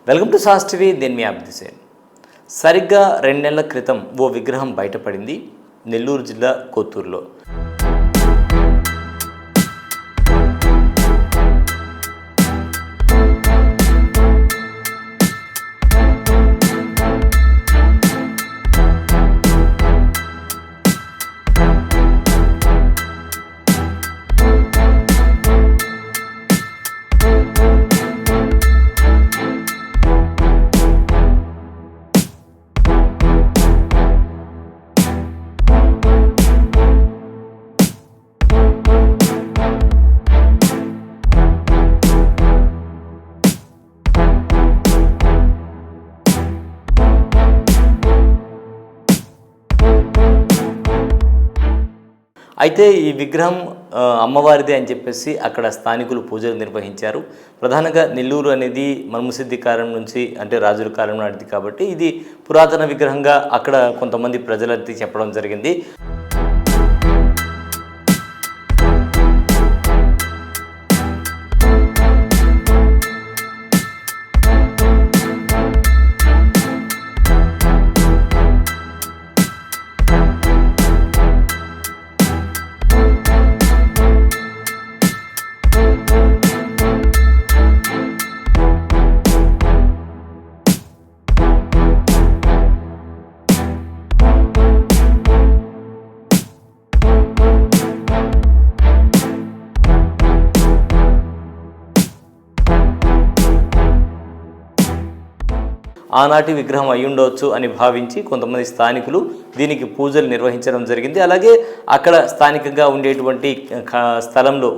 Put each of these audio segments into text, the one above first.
Welcome to sauce TV. నేను మీ అబ్దిసేన్. సరిగ్గా 2 నెలల క్రితం ఓ విగ్రహం బయటపడింది నెల్లూరు జిల్లా కొత్తూరులో. అయితే ఈ విగ్రహం అమ్మవారిదే అని చెప్పేసి అక్కడ స్థానికులు పూజలు నిర్వహించారు. ప్రధానంగా నెల్లూరు అనేది మనుమసిద్ధి కాలం నుంచి అంటే రాజుల కాలం నాటిది కాబట్టి ఇది పురాతన విగ్రహంగా అక్కడ కొంతమంది ప్రజలది చెప్పడం జరిగింది. ఆనాటి విగ్రహం అయి ఉండవచ్చు అని భావించి కొంతమంది స్థానికులు దీనికి పూజలు నిర్వహించడం జరిగింది. అలాగే అక్కడ స్థానికంగా ఉండేటువంటి స్థలంలో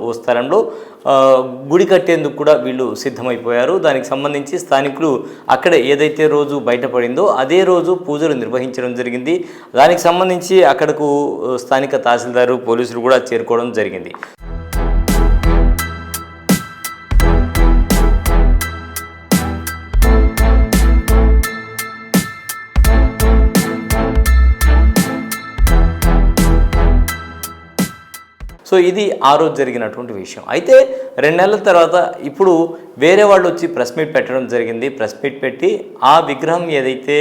గుడి కట్టేందుకు కూడా వీళ్ళు సిద్ధమైపోయారు. దానికి సంబంధించి స్థానికులు అక్కడ ఏదైతే రోజు బయటపడిందో అదే రోజు పూజలు నిర్వహించడం జరిగింది. దానికి సంబంధించి అక్కడకు స్థానిక తహసీల్దారు పోలీసులు కూడా చేరుకోవడం జరిగింది. సో ఇది ఆ రోజు జరిగినటువంటి విషయం. అయితే 2 నెలల తర్వాత ఇప్పుడు వేరే వాళ్ళు వచ్చి ప్రెస్ మీట్ పెట్టడం జరిగింది. ప్రెస్ మీట్ పెట్టి ఆ విగ్రహం ఏదైతే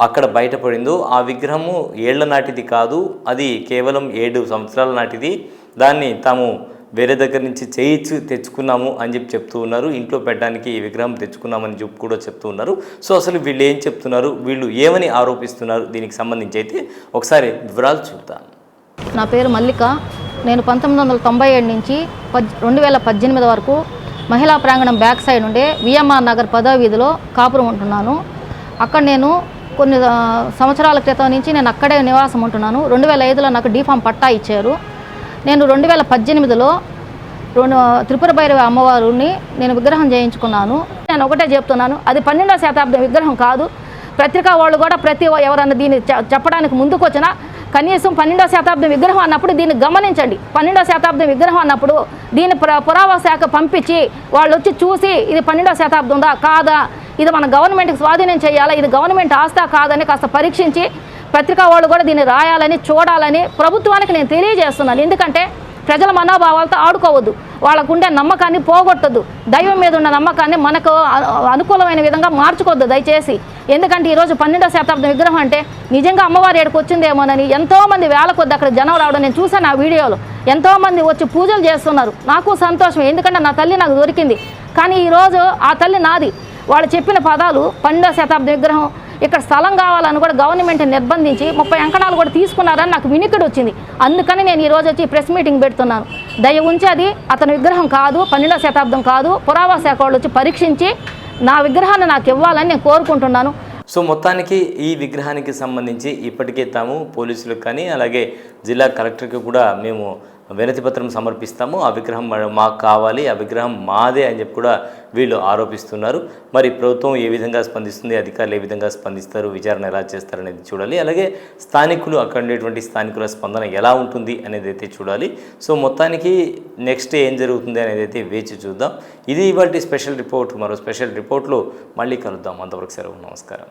అక్కడ బయటపడిందో ఆ విగ్రహము ఏళ్ల నాటిది కాదు, అది కేవలం 7 సంవత్సరాల నాటిది. దాన్ని తాము వేరే దగ్గర నుంచి తెచ్చుకున్నాము అని చెప్తూ ఉన్నారు. ఇంట్లో పెట్టడానికి ఈ విగ్రహం తెచ్చుకున్నామని కూడా చెప్తూ ఉన్నారు. సో అసలు వీళ్ళు ఏం చెప్తున్నారు, వీళ్ళు ఏమని ఆరోపిస్తున్నారు, దీనికి సంబంధించి అయితే ఒకసారి వివరాలు చూద్దాం. నా పేరు మల్లిక. నేను 1997 నుంచి 2018 వరకు మహిళా ప్రాంగణం బ్యాక్ సైడ్ ఉండే విఎంఆర్ నగర్ 10వ వీధిలో కాపురం ఉంటున్నాను. అక్కడ నేను కొన్ని సంవత్సరాల క్రితం నుంచి నేను అక్కడే నివాసం ఉంటున్నాను. 2005లో నాకు డీఫామ్ పట్టా ఇచ్చారు. నేను 2018లో త్రిపుర భైరవి అమ్మవారిని నేను విగ్రహం చేయించుకున్నాను. నేను ఒకటే చెప్తున్నాను, అది 12వ శతాబ్దం విగ్రహం కాదు. పత్రికా వాళ్ళు కూడా ఎవరన్నా దీన్ని చెప్పడానికి ముందుకు వచ్చినా కనీసం 12వ శతాబ్దం విగ్రహం అన్నప్పుడు దీన్ని గమనించండి. 12వ శతాబ్దం విగ్రహం అన్నప్పుడు దీన్ని పురావస్తు శాఖ పంపించి వాళ్ళు వచ్చి చూసి ఇది 12వ శతాబ్దందా కాదా, ఇది మన గవర్నమెంట్కి స్వాధీనం చేయాలా, ఇది గవర్నమెంట్ ఆస్తా కాదని కాస్త పరీక్షించి పత్రికా వాళ్ళు కూడా దీన్ని రాయాలని చూడాలని ప్రభుత్వానికి నేను తెలియజేస్తున్నాను. ఎందుకంటే ప్రజల మనోభావాలతో ఆడుకోవద్దు, వాళ్ళకు ఉండే నమ్మకాన్ని పోగొట్టద్దు, దైవం మీద ఉన్న నమ్మకాన్ని మనకు అనుకూలమైన విధంగా మార్చుకోవద్దు దయచేసి. ఎందుకంటే ఈరోజు 12వ శతాబ్దం విగ్రహం అంటే నిజంగా అమ్మవారి ఏడుకు వచ్చిందేమోనని ఎంతోమంది వేల కొద్ది అక్కడ జనం రావడం నేను చూసాను. ఆ వీడియోలో ఎంతోమంది వచ్చి పూజలు చేస్తున్నారు. నాకు సంతోషం, ఎందుకంటే నా తల్లి నాకు దొరికింది. కానీ ఈరోజు ఆ తల్లి నాది. వాళ్ళు చెప్పిన పదాలు 12వ శతాబ్దం విగ్రహం, ఇక్కడ స్థలం కావాలని కూడా గవర్నమెంట్ నిర్బంధించి 30 అంకణాలు కూడా తీసుకున్నారని నాకు వినికిడి వచ్చింది. అందుకని నేను ఈరోజు వచ్చి ప్రెస్ మీటింగ్ పెడుతున్నాను. దయ ఉంచి అది అతని విగ్రహం కాదు, 12వ శతాబ్దం కాదు, పురావస్తు శాఖ వాళ్ళు వచ్చి పరీక్షించి నా విగ్రహాన్ని నాకు ఇవ్వాలని నేను కోరుకుంటున్నాను. సో మొత్తానికి ఈ విగ్రహానికి సంబంధించి ఇప్పటికే తాము పోలీసులకు కానీ అలాగే జిల్లా కలెక్టర్కి కూడా మేము వినతి పత్రం సమర్పిస్తాము, ఆ విగ్రహం మాకు కావాలి, ఆ విగ్రహం మాదే అని చెప్పి కూడా వీళ్ళు ఆరోపిస్తున్నారు. మరి ప్రభుత్వం ఏ విధంగా స్పందిస్తుంది, అధికారులు ఏ విధంగా స్పందిస్తారు, విచారణ ఎలా చేస్తారనేది చూడాలి. అలాగే స్థానికులు అక్కడ ఉండేటువంటి స్థానికుల స్పందన ఎలా ఉంటుంది అనేది అయితే చూడాలి. సో మొత్తానికి నెక్స్ట్ ఏం జరుగుతుంది అనేది అయితే వేచి చూద్దాం. ఇది ఇవాళ స్పెషల్ రిపోర్ట్. మరో స్పెషల్ రిపోర్ట్లో మళ్ళీ కలుద్దాం. అంతవరకు సెలవు, నమస్కారం.